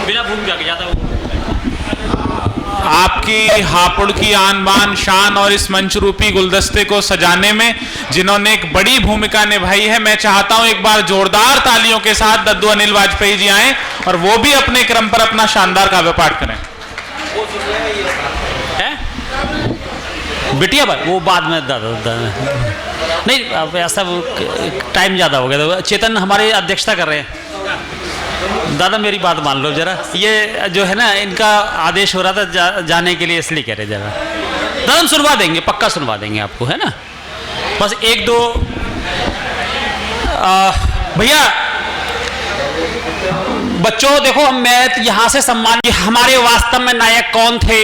बिना भूमिका के जाता हूँ। आपकी हापुड़ की आन बान शान और इस मंच रूपी गुलदस्ते को सजाने में जिन्होंने एक बड़ी भूमिका निभाई है, मैं चाहता हूं एक बार जोरदार तालियों के साथ दद्दू अनिल वाजपेयी जी आए और वो भी अपने क्रम पर अपना शानदार काव्य पाठ करें। बिटिया पर वो बाद में दादा नहीं, अब ऐसा टाइम ज़्यादा हो गया तो चेतन हमारे अध्यक्षता कर रहे हैं। दादा मेरी बात मान लो जरा, ये जो है ना इनका आदेश हो रहा था जाने के लिए, इसलिए कह रहे जरा। दादा हम सुनवा देंगे, पक्का सुनवा देंगे आपको, है ना। बस एक दो भैया बच्चों देखो, मैं यहां से सम्मान, हमारे वास्तव में नायक कौन थे?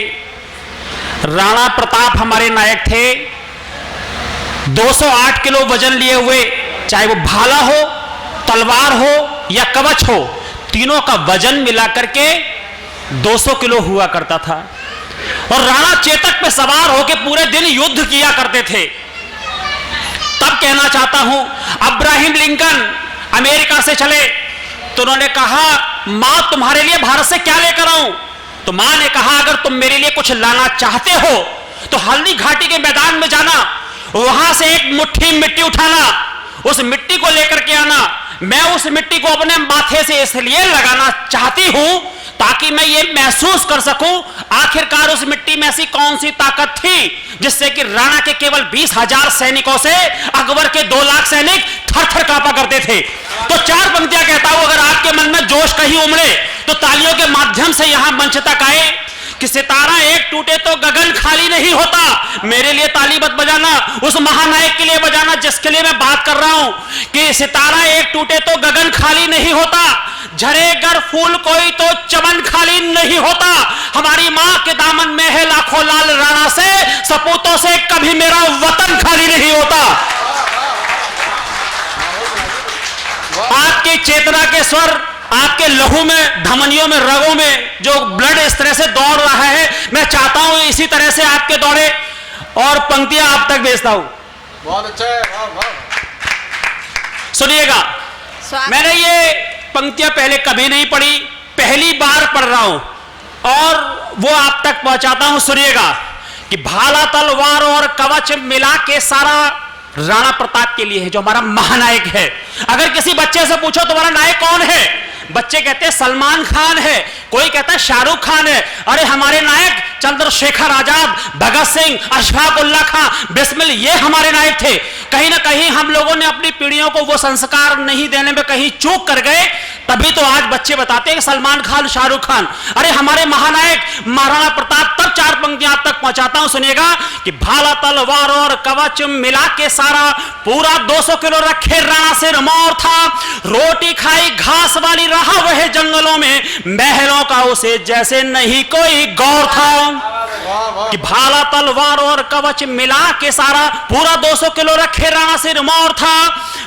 राणा प्रताप हमारे नायक थे। 208 किलो वजन लिए हुए, चाहे वो भाला हो, तलवार हो या कवच हो, तीनों का वजन मिलाकर के 200 किलो हुआ करता था। और राणा चेतक पे सवार होकर पूरे दिन युद्ध किया करते थे। तब कहना चाहता हूं, अब्राहम लिंकन अमेरिका से चले तो उन्होंने कहा, मां तुम्हारे लिए भारत से क्या लेकर आऊं? तो मां ने कहा, अगर तुम मेरे लिए कुछ लाना चाहते हो तो हल्दी घाटी के मैदान में जाना, वहां से एक मुट्ठी मिट्टी उठाना, उस मिट्टी को लेकर के आना। मैं उस मिट्टी को अपने माथे से इसलिए लगाना चाहती हूं ताकि मैं ये महसूस कर सकूं आखिरकार उस मिट्टी में ऐसी कौन सी ताकत थी जिससे कि राणा के केवल 20,000 सैनिकों से अकबर के 2 लाख सैनिक थर थर कांपा करते थे। तो 4 पंक्तियां कहता हूं, अगर आपके मन में जोश कहीं उमड़े तो तालियों के माध्यम से यहां मंच तक आए कि सितारा एक टूटे तो गगन खाली नहीं होता। मेरे लिए ताली मत बजाना, उस महानायक के लिए बजाना जिसके लिए मैं बात कर रहा हूं कि सितारा एक टूटे तो गगन खाली नहीं होता, झरे गर फूल कोई तो चमन खाली नहीं होता। हमारी मां के दामन में है लाखों लाल, राणा से सपूतों से कभी मेरा वतन खाली नहीं होता। आपकी चेतना के स्वर आपके लहू में, धमनियों में, रगों में जो ब्लड इस तरह से दौड़ रहा है, मैं चाहता हूं इसी तरह से आपके दौड़े और पंक्तियां आप तक भेजता हूं। बहुत अच्छा है, सुनिएगा, मैंने ये पंक्तियां पहले कभी नहीं पढ़ी, पहली बार पढ़ रहा हूं और वो आप तक पहुंचाता हूं। सुनिएगा कि भाला तलवार और कवच मिला के सारा राणा प्रताप के लिए है, जो हमारा महानायक है। अगर किसी बच्चे से पूछो तुम्हारा नायक कौन है, बच्चे कहते हैं सलमान खान है, कोई कहता है शाहरुख खान है। अरे हमारे नायक चंद्रशेखर आजाद, भगत सिंह, अशफाक उल्लाह खान, बिस्मिल, ये हमारे नायक थे। कहीं ना कहीं हम लोगों ने अपनी पीढ़ियों को वो संस्कार नहीं देने में कहीं चूक कर गए, तभी तो आज बच्चे बताते हैं कि सलमान खान, शाहरुख खान। अरे हमारे महानायक महाराणा प्रताप, तब 4 पंक्तियां आप तक पहुंचाता हूं। सुनिएगा कि भाला तलवार और कवच मिला के सारा पूरा 200 किलो रखे राणा से रमौर था, रोटी खाई घास वाली रहा वह जंगलों में, महलों का उसे जैसे नहीं कोई गौर था। कि भाला तलवार और कवच मिला के सारा पूरा 200 किलो रखे राणा से रमौर था,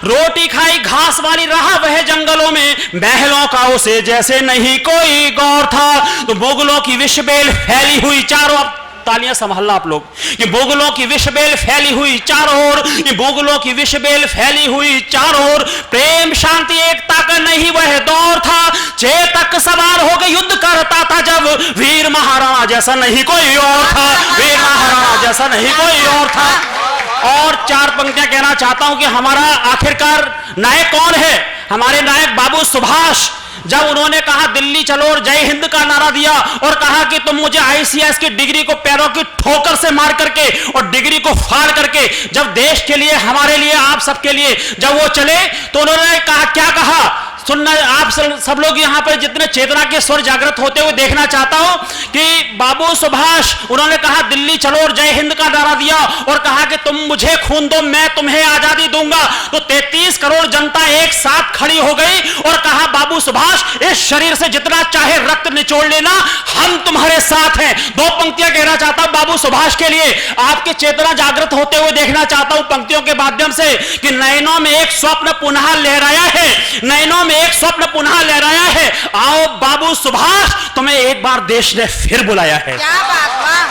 रोटी खाई घास वाली रहा वह जंगलों में, महलों का उसे जैसे नहीं कोई गौर था। तो मुगलों की विषबेल फैली हुई चारों, तालियां संभालना आप लोग, कि मुगलों की विषबेल फैली हुई चारों ओर, कि मुगलों की विषबेल फैली हुई चारों ओर, प्रेम शांति एकता का नहीं वह दौर था, चेतक सवार होकर युद्ध करता था जब, वीर महाराणा जैसा नहीं कोई और था, वीर महाराणा जैसा नहीं कोई और था। और 4 पंक्तियां कहना चाहता हूं कि हमारा आखिरकार नायक कौन है। हमारे नायक बाबू सुभाष, जब उन्होंने कहा दिल्ली चलो और जय हिंद का नारा दिया और कहा कि तुम मुझे आईसीएस की डिग्री को पैरों की ठोकर से मार करके और डिग्री को फाड़ करके, जब देश के लिए, हमारे लिए, आप सबके लिए जब वो चले तो उन्होंने कहा, क्या कहा सुनना, आप सब लोग यहाँ पर जितने चेतना के स्वर जागृत होते हुए देखना चाहता हूं कि बाबू सुभाष, उन्होंने कहा दिल्ली चलो और जय हिंद का नारा दिया और कहा कि तुम मुझे खून दो मैं तुम्हें आजादी दूंगा। तो 33 करोड़ जनता एक साथ खड़ी हो गई और कहा, बाबू सुभाष इस शरीर से जितना चाहे रक्त निचोड़ लेना, हम तुम्हारे साथ हैं। 2 पंक्तियां कहना चाहता हूं बाबू सुभाष के लिए, आपके चेतना जागृत होते हुए देखना चाहता हूं पंक्तियों के माध्यम से कि नयनों में एक स्वप्न पुनः लहराया है, नयनों एक स्वप्न पुनः लहराया है, आओ बाबू सुभाष तुम्हें एक बार देश ने फिर बुलाया है। क्या बात, वाह।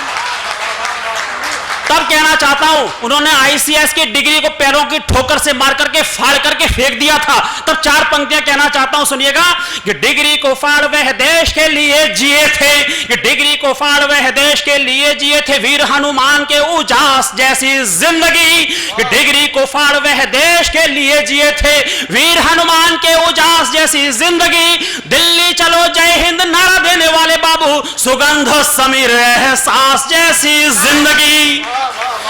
तब कहना चाहता हूं, उन्होंने आईसीएस की डिग्री को पैरों की ठोकर से मार करके फाड़ करके फेंक दिया था। तब 4 पंक्तियां कहना चाहता हूं, सुनिएगा कि डिग्री को फाड़ वह देश के लिए जिए थे, कि डिग्री को फाड़ वह देश के लिए जिए थे, वीर हनुमान के उजास जैसी जिंदगी, कि डिग्री को फाड़ वह देश के लिए जिए थे, वीर हनुमान के उजास जैसी जिंदगी, दिल्ली चलो जय हिंद नारा देने वाले बाबू, सुगंध समीर एहसास जैसी जिंदगी,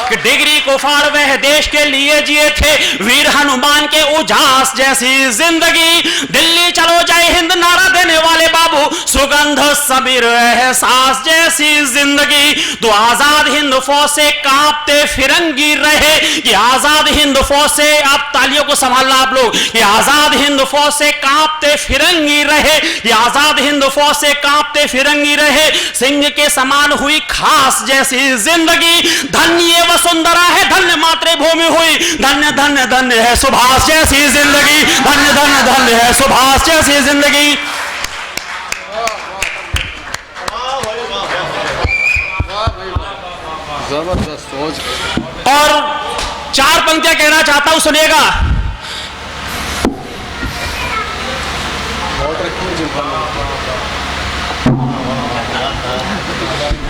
कि डिग्री को फाड़ वह देश के लिए जिए थे, वीर हनुमान के उजास जैसी जिंदगी, दिल्ली चलो जय हिंद नारा देने वाले बाबू, सुगंध समीर एहसास जैसी जिंदगी। तो आजाद हिंद फौज से कांपते फिरंगी रहे, कि आजाद हिंद फौज से, आप तालियों को संभालना आप लोग, कि आजाद हिंद फौज से कांपते फिरंगी रहे, कि आजाद हिंद फौज से कांपते फिरंगी रहे, सिंह के समान हुई खास जैसी जिंदगी, धन्य वसुंधरा है धन्य मातृभूमि हुई, धन्य धन्य धन्य है सुभाष जैसी जिंदगी, धन्य धन्य धन्य है सुभाष जैसी जिंदगी। जबरदस्त सोच। और 4 पंक्तियां कहना चाहता हूं, सुनिएगा।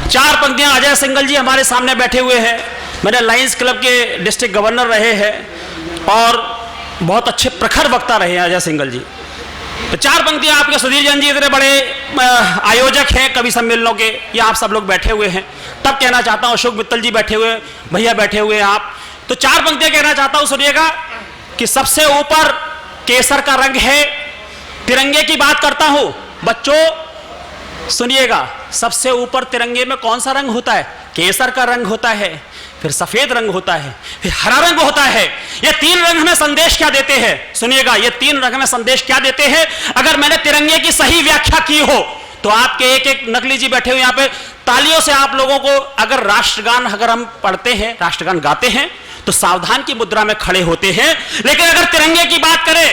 चार पंक्तियां अजय सिंघल जी हमारे सामने बैठे हुए हैं, मेरे लायंस क्लब के डिस्ट्रिक्ट गवर्नर रहे हैं और बहुत अच्छे प्रखर वक्ता रहे हैं अजय सिंघल जी। तो 4 पंक्तियां आपके सुधीर जैन जी इतने बड़े आयोजक हैं कवि सम्मेलनों के, या आप सब लोग बैठे हुए हैं। तब कहना चाहता हूं, अशोक मित्तल जी बैठे हुए, भैया बैठे हुए हैं आप। तो 4 पंक्तियां कहना चाहता हूं, सुनिएगा कि सबसे ऊपर केसर का रंग है, तिरंगे की बात करता हूं बच्चों, सुनिएगा। सबसे ऊपर तिरंगे में कौन सा रंग होता है? केसर का रंग होता है, फिर सफेद रंग होता है, फिर हरा रंग होता है। ये 3 रंग हमें संदेश क्या देते हैं? सुनिएगा, ये 3 रंग हमें संदेश क्या देते हैं? अगर मैंने तिरंगे की सही व्याख्या की हो तो आपके एक नकली जी बैठे हुए यहाँ पे, तालियों से आप लोगों को, अगर राष्ट्रगान अगर हम पढ़ते हैं, राष्ट्रगान गाते हैं तो सावधान की मुद्रा में खड़े होते हैं, लेकिन अगर तिरंगे की बात करें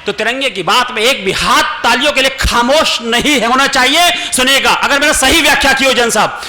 तो तिरंगे की बात में एक भी हाथ तालियों के लिए खामोश नहीं होना चाहिए। सुनिएगा, अगर मैंने सही व्याख्या की हो जन साहब,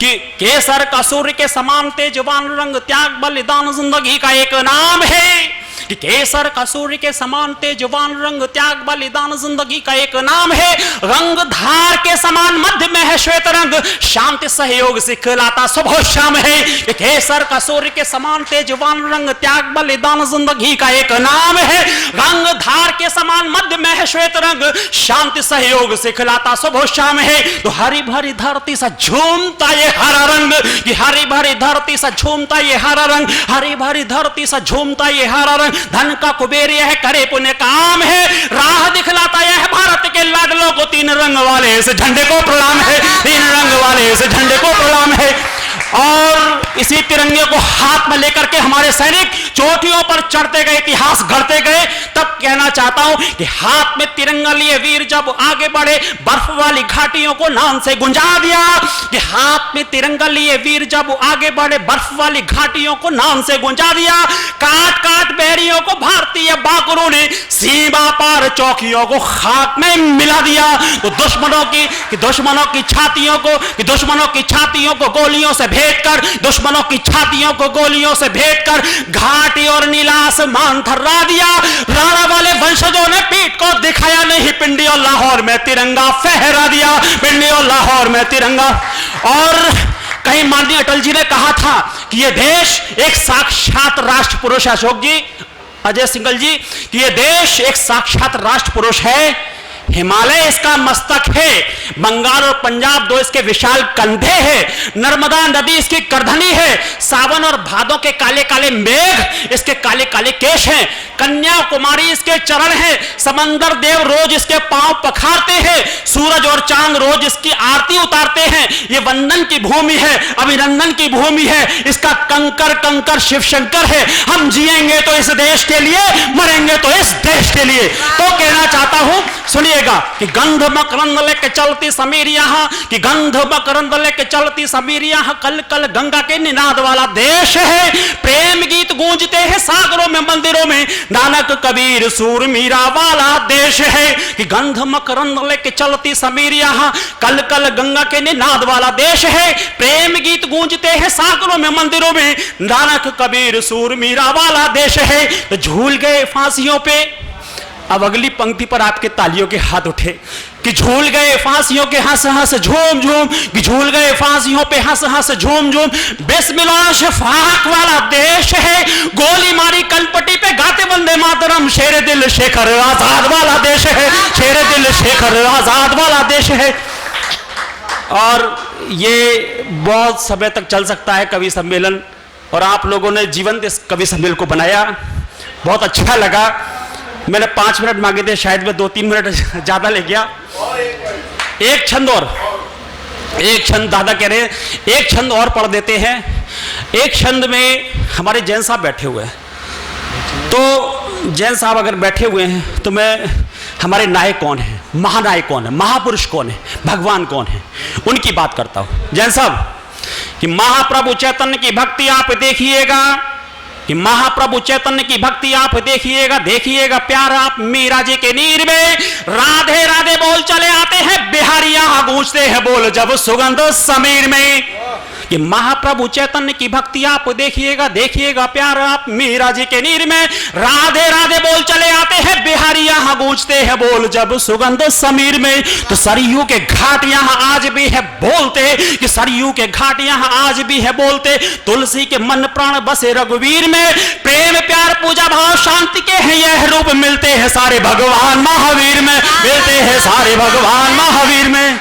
कि केसर का सूर्य के समान तेजवान रंग, त्याग बलिदान जिंदगी का एक नाम है, कि केसर का सूर्य के समान तेजवान रंग, त्याग बलिदान जिंदगी का एक नाम है, रंग धार के समान मध्य में है श्वेत रंग, शांति सहयोग सिखलाता सुबह शाम है, कि केसर का सूर्य के समान तेजवान रंग, त्याग बलिदान जिंदगी का एक नाम है, रंग धार के समान मध्य में है श्वेत रंग, शांति सहयोग सिखलाता सुबह शाम है। तो हरी भरी धरती सा झूमता ये हरा रंग, कि हरी भरी धरती सा झूमता ये हरा रंग, हरी भरी धरती सा झूमता ये हरा रंग, धन का कुबेर यह करे पुण्य काम है, राह दिखलाता यह भारत के लाडलों को, 3 रंग वाले इस झंडे को प्रणाम है, 3 रंग वाले इस झंडे को प्रणाम है। और इसी तिरंगे को हाथ में लेकर के हमारे सैनिक चोटियों पर चढ़ते गए, इतिहास गढ़ते गए। तब कहना चाहता हूं कि हाथ में तिरंगा लिए वीर जब आगे बढ़े, बर्फ वाली घाटियों को नाम से गुंजा दिया, कि हाथ में तिरंगा लिए वीर जब आगे बढ़े, बर्फ वाली घाटियों को नाम से गुंजा दिया, काट काट बैरियों को भारतीय बागरों ने सीमा पार चौकियों को खाक में मिला दिया। तो दुश्मनों की छातियों को, कि दुश्मनों की छातियों को गोलियों से भेद कर, दुश्मनों की छातियों को गोलियों से भेद कर, घाटी और नीला आसमान थर्रा दिया। राणा वाले वंशजों ने पीठ को दिखाया नहीं, पिंडी और लाहौर में तिरंगा फहरा दिया, पिंडी और लाहौर में तिरंगा। और कहीं माननीय अटल जी ने कहा था कि यह देश एक साक्षात राष्ट्र पुरुष है, अशोक जी, अजय सिंघल जी, कि यह देश एक साक्षात राष्ट्र पुरुष है। हिमालय इसका मस्तक है, बंगाल और पंजाब 2 इसके विशाल कंधे हैं, नर्मदा नदी इसकी करधनी है, सावन और भादों के काले काले मेघ इसके काले काले केश हैं, कन्याकुमारी इसके चरण हैं, समंदर देव रोज इसके पांव पखारते हैं, सूरज और चांद रोज इसकी आरती उतारते हैं। ये वंदन की भूमि है, अभिनंदन की भूमि है, इसका कंकर कंकर शिव शंकर है। हम जिएंगे तो इस देश के लिए, मरेंगे तो इस देश के लिए। तो कहना चाहता हूं, सुनिएगा कि गंध मकरंद लेके चलती समीर यहाँ, कि गंध मकरंद लेके चलती समीर यहाँ, कल कल गंगा के निनाद वाला देश है। प्रेम गीत गूंजते हैं सागरों में मंदिरों में, नानक कबीर सूर मीरा वाला देश है। कि गंध मकरंद लेके चलती समीर यहाँ, कल कल गंगा के निनाद वाला देश है। प्रेम गीत गूंजते हैं सागरों में मंदिरों में, नानक कबीर सूर मीरा वाला देश है। तो झूल गए फांसियों पे, अब अगली पंक्ति पर आपके तालियों के हाथ उठे कि झूल गए फांसियों के हंस हंस झूम झूम, कि झूल गए फांसियों पे हंस हंस झूम झूम, बिस्मिल्लाह शफाक वाला देश है। गोली मारी कनपट्टी पे गाते वंदे मातरम, शेरे दिल शेखर आजाद वाला देश है, शेरे दिल शेखर आजाद वाला देश है। और ये बहुत समय तक चल सकता है कवि सम्मेलन, और आप लोगों ने जीवंत इस कवि सम्मेलन को बनाया, बहुत अच्छा लगा। मैंने 5 मिनट मांगे थे, शायद मैं 2-3 मिनट ज्यादा ले गया। एक छंद और, एक छंद दादा कह रहे हैं, एक छंद और पढ़ देते हैं। एक छंद में हमारे जैन साहब बैठे हुए हैं, तो जैन साहब अगर बैठे हुए हैं तो मैं, हमारे नायक कौन है, महानायक कौन है, महापुरुष कौन है, भगवान कौन है, उनकी बात करता हूं। जैन साहब कि महाप्रभु चैतन्य की भक्ति आप देखिएगा, कि महाप्रभु चैतन्य की भक्ति आप देखिएगा, देखिएगा प्यार आप मीरा जी के नीर में, राधे राधे बोल चले आते हैं, बिहारी यहां गूंजते हैं बोल जब सुगंध समीर में। कि महाप्रभु चैतन्य की भक्ति आप देखिएगा, देखिएगा प्यार आप मीरा जी के नीर में, राधे राधे बोल चले आते हैं, बिहारी यहां गूंजते हैं बोल जब सुगंध समीर में। तो सरयू के घाट यहां आज भी है बोलते, कि सरयू के घाट यहां आज भी है बोलते, तुलसी के मन प्राण बसे रघुवीर में, प्रेम प्यार पूजा भाव शांति के हैं यह रूप, मिलते हैं सारे भगवान महावीर में, मिलते हैं सारे भगवान महावीर में।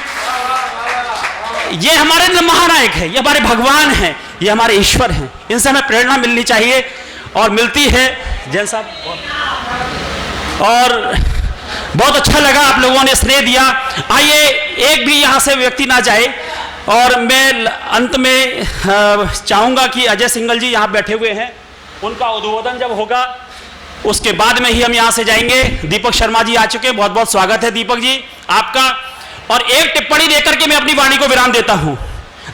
ये हमारे महानायक है, ये हमारे भगवान हैं, ये हमारे ईश्वर हैं, इनसे हमें प्रेरणा मिलनी चाहिए और मिलती है। जैन साहब, और बहुत अच्छा लगा आप लोगों ने स्नेह दिया। आइए एक भी यहां से व्यक्ति ना जाए, और मैं अंत में चाहूंगा कि अजय सिंगल जी यहां बैठे हुए हैं, उनका उद्बोधन जब होगा उसके बाद में ही हम यहां से जाएंगे। दीपक शर्मा जी आ चुके हैं, बहुत बहुत स्वागत है दीपक जी आपका। और एक टिप्पणी देकर के मैं अपनी वाणी को विराम देता हूं।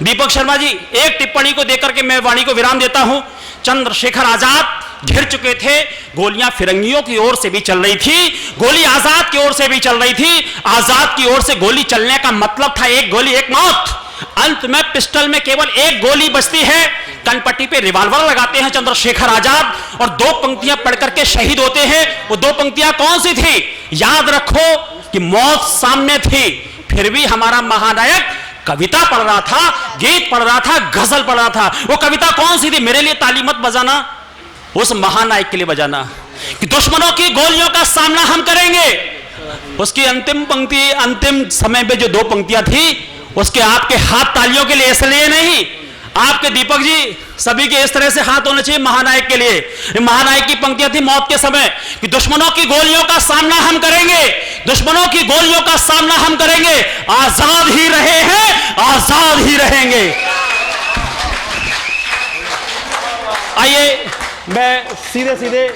दीपक शर्मा जी, एक टिप्पणी को देकर के मैं वाणी को विराम देता हूं। चंद्रशेखर आजाद घिर चुके थे, गोलियां फिरंगियों की ओर से भी चल रही थी, गोली आजाद की ओर से भी चल रही थी। आजाद की ओर से गोली चलने का मतलब था एक गोली एक मौत। अंत में पिस्टल में केवल एक गोली बचती है, कनपट्टी पे रिवॉल्वर लगाते हैं चंद्रशेखर आजाद, और 2 पंक्तियां पढ़ करके शहीद होते हैं। वो 2 पंक्तियां कौन सी थी? याद रखो कि मौत सामने थी, फिर भी हमारा महानायक कविता पढ़ रहा था, गीत पढ़ रहा था, गजल पढ़ रहा था। वो कविता कौन सी थी? मेरे लिए ताली मत बजाना, उस महानायक के लिए बजाना, कि दुश्मनों की गोलियों का सामना हम करेंगे। उसकी अंतिम पंक्ति, अंतिम समय पे जो 2 पंक्तियां थी, उसके आपके हाथ तालियों के लिए इसलिए नहीं, आपके दीपक जी सभी के इस तरह से हाथ होने चाहिए महानायक के लिए। महानायक की पंक्तियां थी मौत के समय कि दुश्मनों की गोलियों का सामना हम करेंगे, दुश्मनों की गोलियों का सामना हम करेंगे, आजाद ही रहे हैं, आजाद ही रहेंगे। आइए मैं सीधे सीधे